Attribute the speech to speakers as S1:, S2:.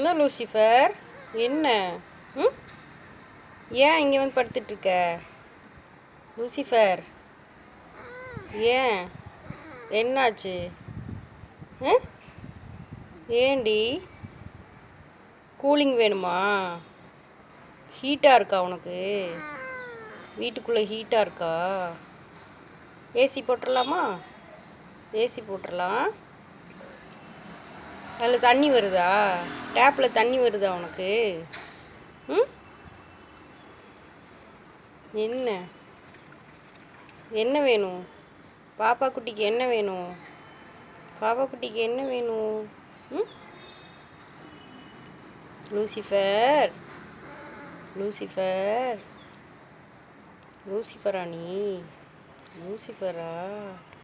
S1: என்ன லூசிஃபர், என்ன? ம், ஏன் இங்கே வந்து படுத்துட்ருக்க லூசிஃபர்? ஏன், என்னாச்சு? ஏண்டி, கூலிங் வேணுமா? ஹீட்டாக இருக்கா உனக்கு? வீட்டுக்குள்ளே ஹீட்டாக இருக்கா? ஏசி போட்டுடலாமா? ஏசி போட்டுடலாம். அதில் தண்ணி வருதா? டேப்பில் தண்ணி வருதா உனக்கு? ம், என்ன என்ன வேணும்? பாப்பா குட்டிக்கு என்ன வேணும்? பாப்பா குட்டிக்கு என்ன வேணும்? ம், லூசிஃபர், லூசிஃபர், லூசிஃபரா நீ? லூசிஃபரா?